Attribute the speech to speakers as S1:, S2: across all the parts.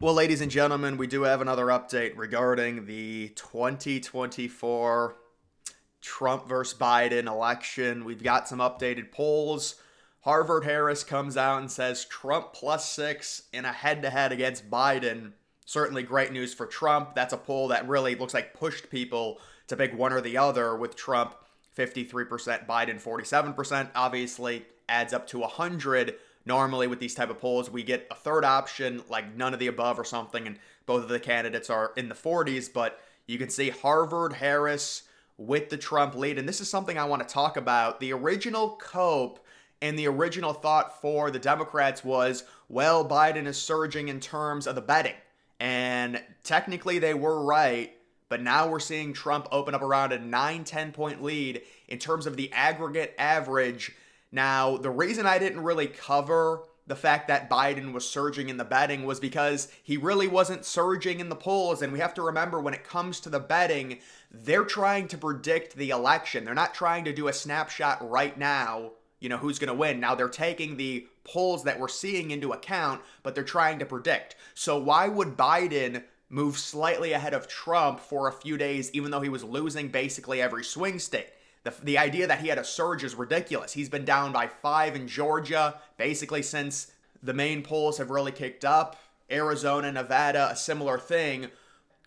S1: Well, ladies and gentlemen, we do have another update regarding the 2024 Trump versus Biden election. We've got some updated polls. Harvard Harris comes out and says Trump +6 in a head to head against Biden. Certainly great news for Trump. That's a poll that really looks like pushed people to pick one or the other, with Trump 53%, Biden 47%. Obviously, adds up to 100. Normally, with these type of polls, we get a third option, like none of the above or something, and both of the candidates are in the 40s. But you can see Harvard Harris with the Trump lead. And this is something I want to talk about. The original cope and the original thought for the Democrats was, well, Biden is surging in terms of the betting. And technically they were right, but now we're seeing Trump open up around a 9-10 point lead in terms of the aggregate average. Now, the reason I didn't really cover the fact that Biden was surging in the betting was because he really wasn't surging in the polls. And we have to remember, when it comes to the betting, they're trying to predict the election. They're not trying to do a snapshot right now, who's going to win. Now, they're taking the polls that we're seeing into account, but they're trying to predict. So why would Biden move slightly ahead of Trump for a few days, even though he was losing basically every swing state? The idea that he had a surge is ridiculous. He's been down by 5 in Georgia, basically since the main polls have really kicked up. Arizona, Nevada, a similar thing.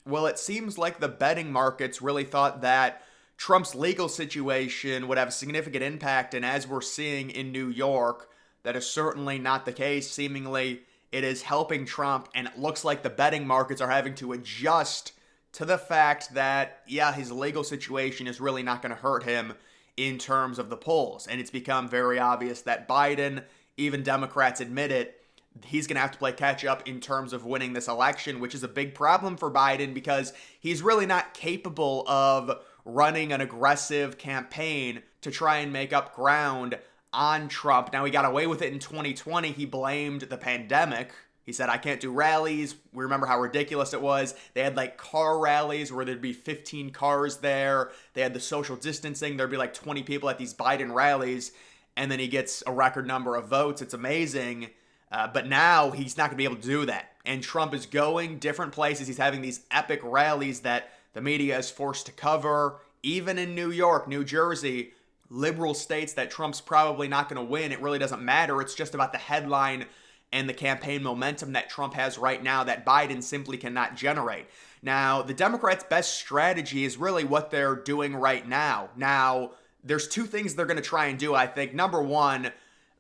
S1: Well, it seems like the betting markets really thought that Trump's legal situation would have a significant impact, and as we're seeing in New York, that is certainly not the case. Seemingly, it is helping Trump, and it looks like the betting markets are having to adjust to the fact that, yeah, his legal situation is really not going to hurt him in terms of the polls. And it's become very obvious that Biden, even Democrats admit it, he's going to have to play catch up in terms of winning this election, which is a big problem for Biden because he's really not capable of running an aggressive campaign to try and make up ground on Trump. Now, he got away with it in 2020. He blamed the pandemic. He said, I can't do rallies. We remember how ridiculous it was. They had like car rallies where there'd be 15 cars there. They had the social distancing. There'd be like 20 people at these Biden rallies. And then he gets a record number of votes. It's amazing. But now he's not going to be able to do that. And Trump is going different places. He's having these epic rallies that the media is forced to cover. Even in New York, New Jersey, liberal states that Trump's probably not going to win. It really doesn't matter. It's just about the headline and the campaign momentum that Trump has right now that Biden simply cannot generate. Now, the Democrats' best strategy is really what they're doing right now. Now, there's two things they're going to try and do, I think. Number one,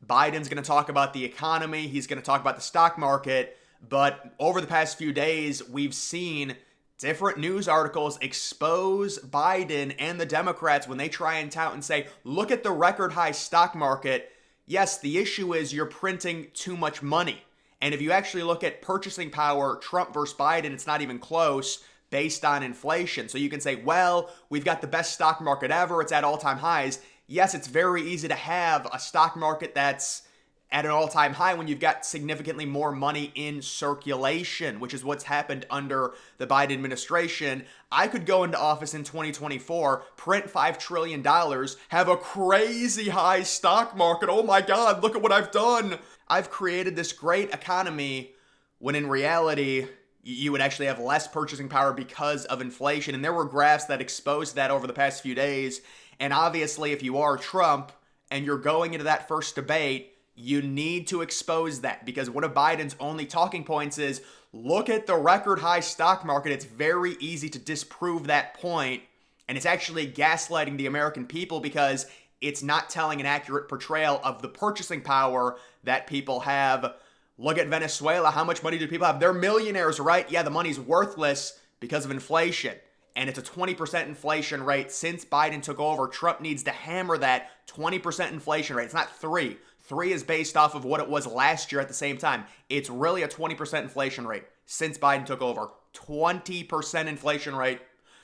S1: Biden's going to talk about the economy. He's going to talk about the stock market. But over the past few days, we've seen different news articles expose Biden and the Democrats when they try and tout and say, look at the record high stock market. Yes, the issue is you're printing too much money. And if you actually look at purchasing power, Trump versus Biden, it's not even close based on inflation. So you can say, well, we've got the best stock market ever. It's at all-time highs. Yes, it's very easy to have a stock market that's at an all-time high when you've got significantly more money in circulation, which is what's happened under the Biden administration. I could go into office in 2024, print $5 trillion, have a crazy high stock market. Oh my God, look at what I've done. I've created this great economy, when in reality, you would actually have less purchasing power because of inflation. And there were graphs that exposed that over the past few days. And obviously, if you are Trump and you're going into that first debate, you need to expose that, because one of Biden's only talking points is, look at the record high stock market. It's very easy to disprove that point, and it's actually gaslighting the American people because it's not telling an accurate portrayal of the purchasing power that people have. Look at Venezuela. How much money do people have? They're millionaires, right? Yeah, the money's worthless because of inflation. And it's a 20% inflation rate since Biden took over. Trump needs to hammer that 20% inflation rate. It's not 3. 3 is based off of what it was last year at the same time. It's really a 20% inflation rate since Biden took over. 20% inflation rate,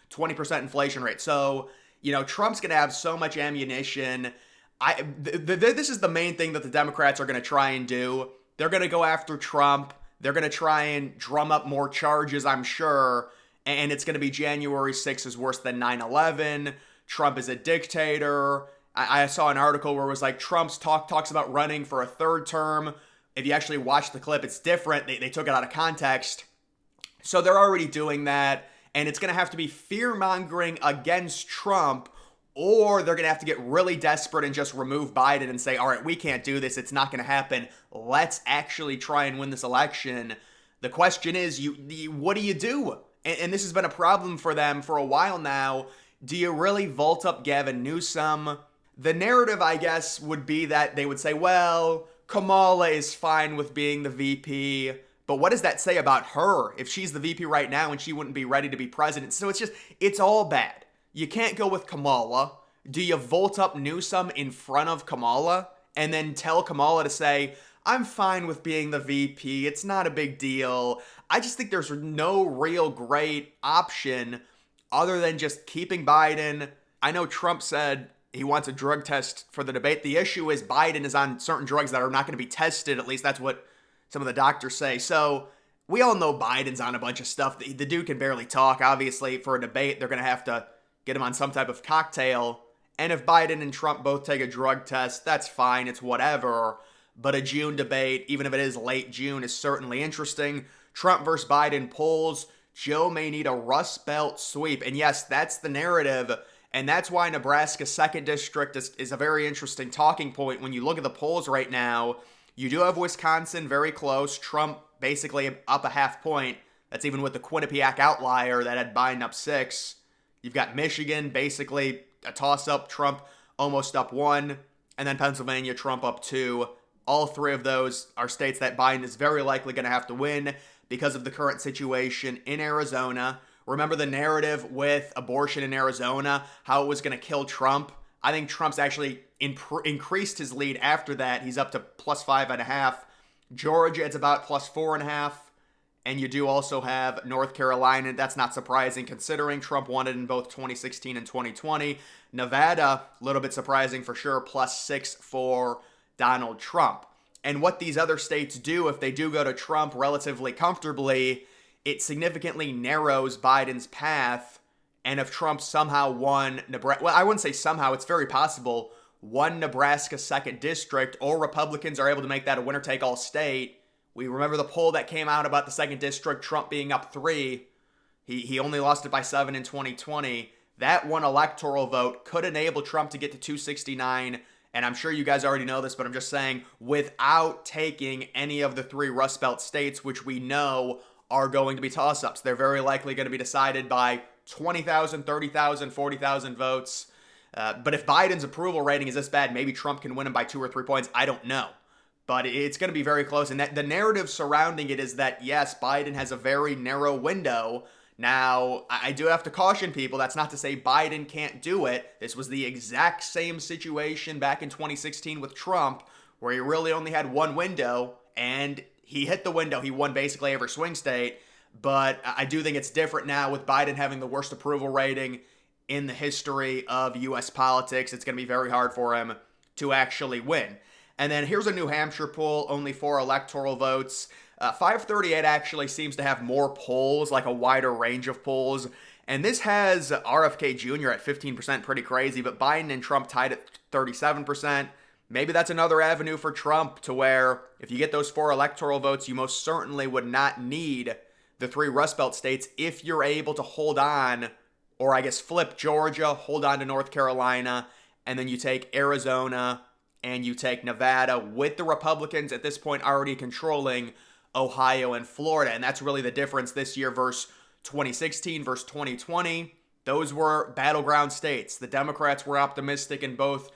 S1: 20% inflation rate. So, Trump's going to have so much ammunition. This is the main thing that the Democrats are going to try and do. They're going to go after Trump. They're going to try and drum up more charges, I'm sure. And it's going to be January 6th is worse than 9/11. Trump is a dictator. I saw an article where it was like Trump's talks about running for a third term. If you actually watch the clip, it's different. They took it out of context. So they're already doing that, and it's going to have to be fear-mongering against Trump, or they're going to have to get really desperate and just remove Biden and say, all right, we can't do this. It's not going to happen. Let's actually try and win this election. The question is, what do you do? And this has been a problem for them for a while now. Do you really vault up Gavin Newsom? The narrative, I guess, would be that they would say, well, Kamala is fine with being the VP. But what does that say about her if she's the VP right now and she wouldn't be ready to be president? So it's all bad. You can't go with Kamala. Do you vault up Newsom in front of Kamala and then tell Kamala to say, I'm fine with being the VP. It's not a big deal. I just think there's no real great option other than just keeping Biden. I know Trump said he wants a drug test for the debate. The issue is Biden is on certain drugs that are not going to be tested. At least that's what some of the doctors say. So we all know Biden's on a bunch of stuff. The dude can barely talk. Obviously, for a debate, they're going to have to get him on some type of cocktail. And if Biden and Trump both take a drug test, that's fine. It's whatever. But a June debate, even if it is late June, is certainly interesting. Trump versus Biden polls. Joe may need a Rust Belt sweep. And yes, that's the narrative. And that's why Nebraska's 2nd district is a very interesting talking point. When you look at the polls right now, you do have Wisconsin very close. Trump basically up a half point. That's even with the Quinnipiac outlier that had Biden up 6. You've got Michigan, basically a toss-up. Trump almost up 1. And then Pennsylvania, Trump up 2. All 3 of those are states that Biden is very likely going to have to win because of the current situation in Arizona. Remember the narrative with abortion in Arizona, how it was going to kill Trump? I think Trump's actually increased his lead after that. He's up to plus 5.5. Georgia, it's about plus 4.5. And you do also have North Carolina. That's not surprising considering Trump won it in both 2016 and 2020. Nevada, a little bit surprising for sure, plus 6 for Donald Trump. And what these other states do, if they do go to Trump relatively comfortably, it significantly narrows Biden's path. And if Trump somehow won Nebraska, well, I wouldn't say somehow, it's very possible, won Nebraska's 2nd district, or Republicans are able to make that a winner-take-all state. We remember the poll that came out about the 2nd district, Trump being up 3. He only lost it by 7 in 2020. That one electoral vote could enable Trump to get to 269. And I'm sure you guys already know this, but I'm just saying, without taking any of the 3 Rust Belt states, which we know are going to be toss-ups. They're very likely going to be decided by 20,000, 30,000, 40,000 votes. But if Biden's approval rating is this bad, maybe Trump can win him by 2 or 3 points. I don't know. But it's going to be very close. And the narrative surrounding it is that, yes, Biden has a very narrow window. Now, I do have to caution people. That's not to say Biden can't do it. This was the exact same situation back in 2016 with Trump, where he really only had one window, and he hit the window. He won basically every swing state. But I do think it's different now with Biden having the worst approval rating in the history of U.S. politics. It's going to be very hard for him to actually win. And then here's a New Hampshire poll, only 4 electoral votes. 538 actually seems to have more polls, like a wider range of polls. And this has RFK Jr. at 15%, pretty crazy, but Biden and Trump tied at 37%. Maybe that's another avenue for Trump to where if you get those 4 electoral votes, you most certainly would not need the 3 Rust Belt states if you're able to hold on, or I guess flip Georgia, hold on to North Carolina, and then you take Arizona and you take Nevada with the Republicans at this point already controlling Ohio and Florida. And that's really the difference this year versus 2016 versus 2020. Those were battleground states. The Democrats were optimistic in both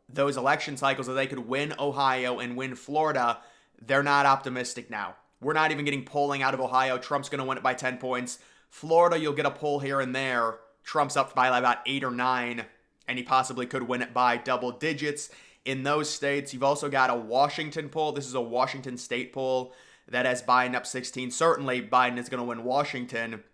S1: those election cycles that they could win Ohio and win Florida. They're not optimistic now. We're not even getting polling out of Ohio. Trump's going to win it by 10 points. Florida, you'll get a poll here and there. Trump's up by about 8 or 9, and he possibly could win it by double digits. In those states, you've also got a Washington poll. This is a Washington state poll that has Biden up 16. Certainly, Biden is going to win Washington.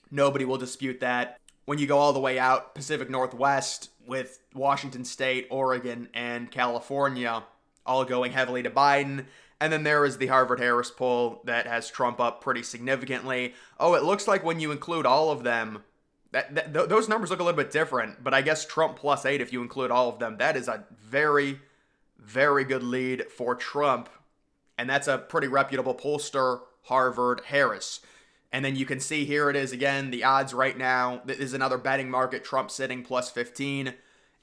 S1: Nobody will dispute that. When you go all the way out Pacific Northwest with Washington State, Oregon, and California all going heavily to Biden. And then there is the Harvard-Harris poll that has Trump up pretty significantly. Oh, it looks like when you include all of them, those numbers look a little bit different, but I guess Trump plus 8 if you include all of them. That is a very, very good lead for Trump, and that's a pretty reputable pollster, Harvard-Harris. And then you can see here it is again, the odds right now. This is another betting market, Trump sitting plus 15.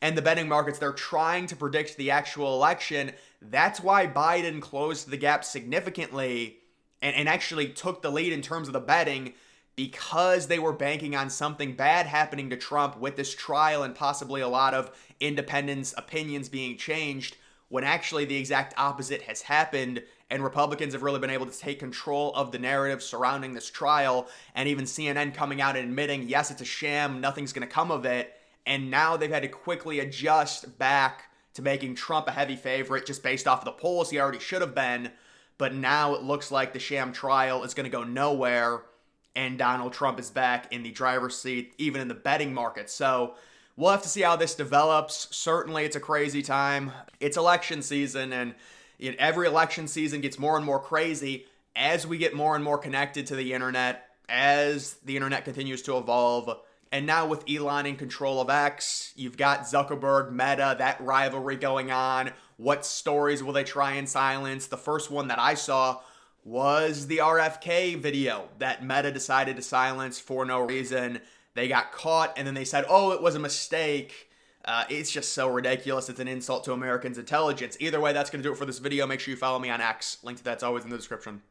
S1: And the betting markets, they're trying to predict the actual election. That's why Biden closed the gap significantly and actually took the lead in terms of the betting, because they were banking on something bad happening to Trump with this trial and possibly a lot of independents' opinions being changed, when actually the exact opposite has happened. And Republicans have really been able to take control of the narrative surrounding this trial, and even CNN coming out and admitting, yes, it's a sham, nothing's going to come of it. And now they've had to quickly adjust back to making Trump a heavy favorite just based off of the polls. He already should have been. But now it looks like the sham trial is going to go nowhere, and Donald Trump is back in the driver's seat, even in the betting market. So we'll have to see how this develops. Certainly, it's a crazy time. It's election season, and every election season gets more and more crazy as we get more and more connected to the internet, as the internet continues to evolve. And now with Elon in control of X, you've got Zuckerberg, Meta, that rivalry going on. What stories will they try and silence? The first one that I saw was the RFK video that Meta decided to silence for no reason. They got caught, and then they said, oh, it was a mistake. It's just so ridiculous. It's an insult to Americans' intelligence. Either way, that's going to do it for this video. Make sure you follow me on X. Link to that's always in the description.